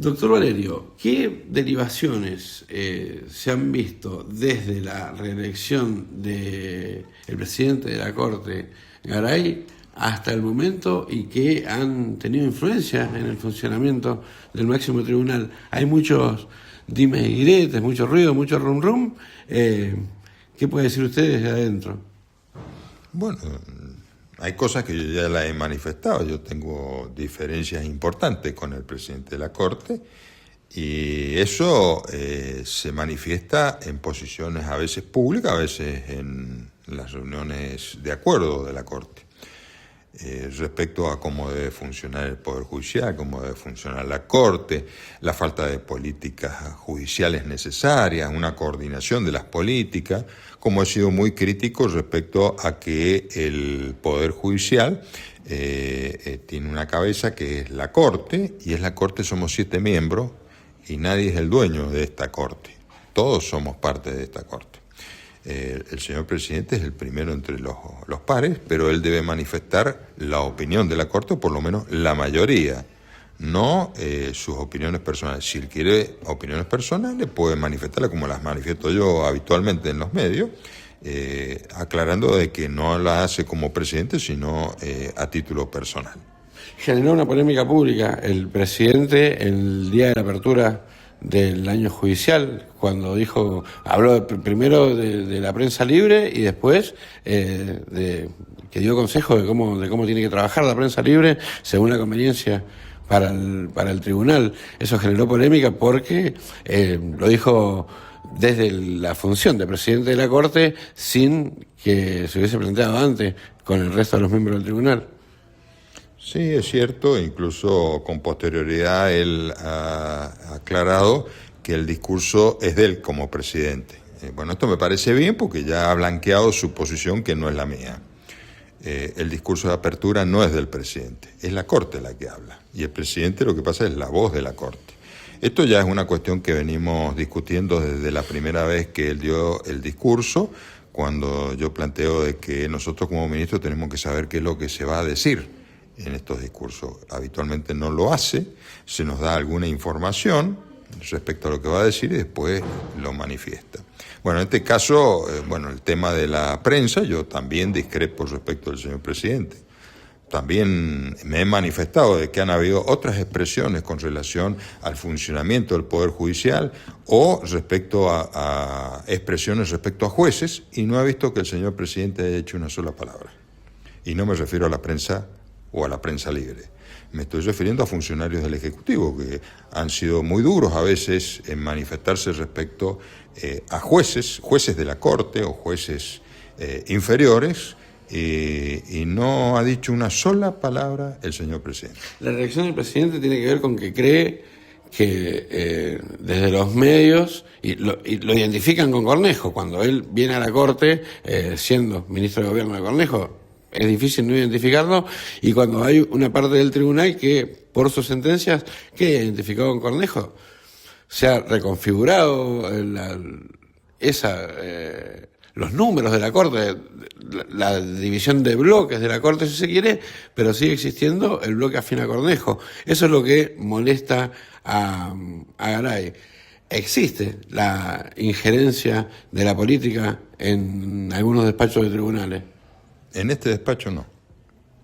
Doctor Valerio, ¿qué derivaciones se han visto desde la reelección del presidente de la Corte, Garay, hasta el momento y que han tenido influencia en el funcionamiento del máximo tribunal? Hay muchos dimes y diretes, mucho ruido, mucho rum rum. ¿Qué puede decir usted desde adentro? Bueno, hay cosas que yo ya las he manifestado. Yo tengo diferencias importantes con el presidente de la Corte y eso se manifiesta en posiciones a veces públicas, a veces en las reuniones de acuerdo de la Corte. Respecto a cómo debe funcionar el Poder Judicial, cómo debe funcionar la Corte, la falta de políticas judiciales necesarias, una coordinación de las políticas, como he sido muy crítico respecto a que el Poder Judicial tiene una cabeza que es la Corte, y es la Corte, somos 7 miembros, y nadie es el dueño de esta Corte. Todos somos parte de esta Corte. El señor presidente es el primero entre los pares, pero él debe manifestar la opinión de la Corte, o por lo menos la mayoría, no sus opiniones personales. Si él quiere opiniones personales, puede manifestarlas como las manifiesto yo habitualmente en los medios, aclarando de que no las hace como presidente, sino a título personal. Generó una polémica pública el presidente el día de la apertura del año judicial, cuando habló primero de la prensa libre y después que dio consejo de cómo tiene que trabajar la prensa libre según la conveniencia para el tribunal. Eso generó polémica porque lo dijo desde la función de presidente de la Corte sin que se hubiese planteado antes con el resto de los miembros del tribunal. Sí, es cierto, incluso con posterioridad él ha aclarado que el discurso es de él como presidente. Bueno, esto me parece bien porque ya ha blanqueado su posición, que no es la mía. El discurso de apertura no es del presidente, es la Corte la que habla, y el presidente lo que pasa es la voz de la Corte. Esto ya es una cuestión que venimos discutiendo desde la primera vez que él dio el discurso, cuando yo planteo de que nosotros como ministros tenemos que saber qué es lo que se va a decir en estos discursos. Habitualmente no lo hace, se nos da alguna información respecto a lo que va a decir y después lo manifiesta. Bueno, en este caso, el tema de la prensa, yo también discrepo respecto del señor presidente. También me he manifestado de que han habido otras expresiones con relación al funcionamiento del Poder Judicial o respecto a expresiones respecto a jueces, y no he visto que el señor presidente haya hecho una sola palabra. Y no me refiero a la prensa o a la prensa libre. Me estoy refiriendo a funcionarios del Ejecutivo que han sido muy duros a veces en manifestarse respecto a jueces de la Corte o jueces inferiores, y no ha dicho una sola palabra el señor presidente. La reacción del presidente tiene que ver con que cree que desde los medios, y lo identifican con Cornejo, cuando él viene a la Corte siendo ministro de Gobierno de Cornejo, es difícil no identificarlo, y cuando hay una parte del tribunal que, por sus sentencias, queda identificado con Cornejo, se ha reconfigurado los números de la Corte, la división de bloques de la Corte, si se quiere, pero sigue existiendo el bloque afín a Cornejo. Eso es lo que molesta a Garay. ¿Existe la injerencia de la política en algunos despachos de tribunales? En este despacho no.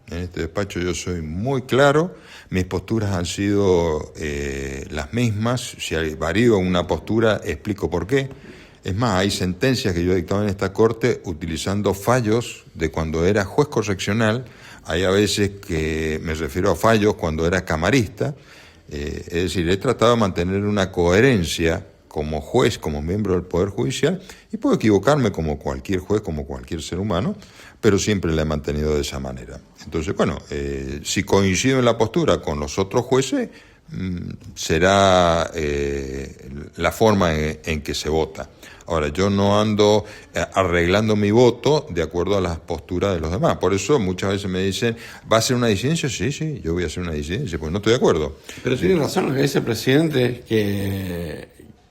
En este despacho yo soy muy claro, mis posturas han sido las mismas. Si varío una postura, explico por qué. Es más, hay sentencias que yo he dictado en esta Corte utilizando fallos de cuando era juez correccional. Hay a veces que me refiero a fallos cuando era camarista. Es decir, he tratado de mantener una coherencia como juez, como miembro del Poder Judicial, y puedo equivocarme como cualquier juez, como cualquier ser humano, pero siempre la he mantenido de esa manera. Entonces, si coincido en la postura con los otros jueces, será la forma en que se vota. Ahora, yo no ando arreglando mi voto de acuerdo a las posturas de los demás. Por eso muchas veces me dicen, ¿va a ser una disidencia? Sí, yo voy a hacer una disidencia, pues no estoy de acuerdo. Pero tiene razón lo que dice el presidente,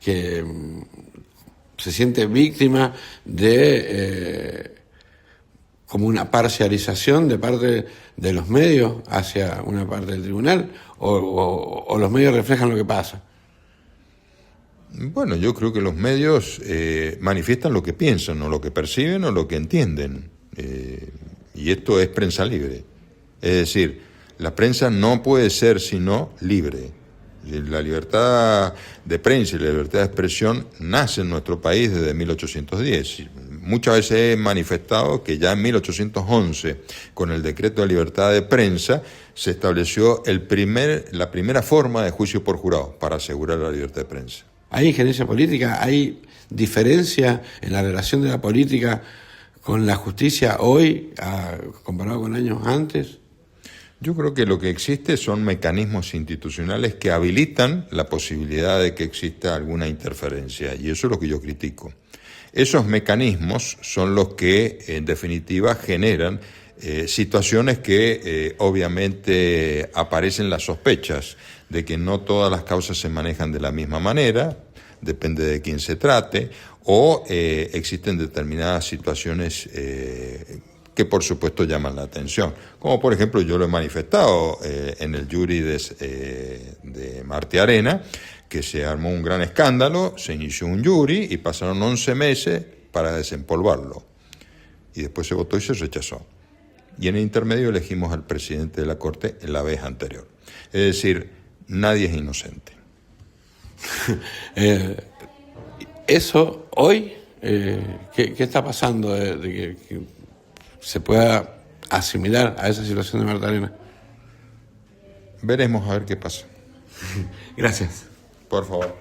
que se siente víctima de como una parcialización de parte de los medios hacia una parte del tribunal, o los medios reflejan lo que pasa? Bueno, yo creo que los medios manifiestan lo que piensan, o lo que perciben, o lo que entienden. Y esto es prensa libre. Es decir, la prensa no puede ser sino libre. La libertad de prensa y la libertad de expresión nace en nuestro país desde 1810. Muchas veces he manifestado que ya en 1811, con el decreto de libertad de prensa, se estableció la primera forma de juicio por jurado para asegurar la libertad de prensa. ¿Hay injerencia política? ¿Hay diferencia en la relación de la política con la justicia hoy comparado con años antes? Yo creo que lo que existe son mecanismos institucionales que habilitan la posibilidad de que exista alguna interferencia, y eso es lo que yo critico. Esos mecanismos son los que, en definitiva, generan situaciones que obviamente aparecen las sospechas de que no todas las causas se manejan de la misma manera, depende de quién se trate, o existen determinadas situaciones que por supuesto llaman la atención. Como por ejemplo yo lo he manifestado en el jury de Marte Arena, que se armó un gran escándalo, se inició un jury y pasaron 11 meses para desempolvarlo. Y después se votó y se rechazó. Y en el intermedio elegimos al presidente de la Corte en la vez anterior. Es decir, nadie es inocente. Eso hoy, ¿qué está pasando de que se pueda asimilar a esa situación de Marte Arena? Veremos a ver qué pasa. Gracias. Por favor.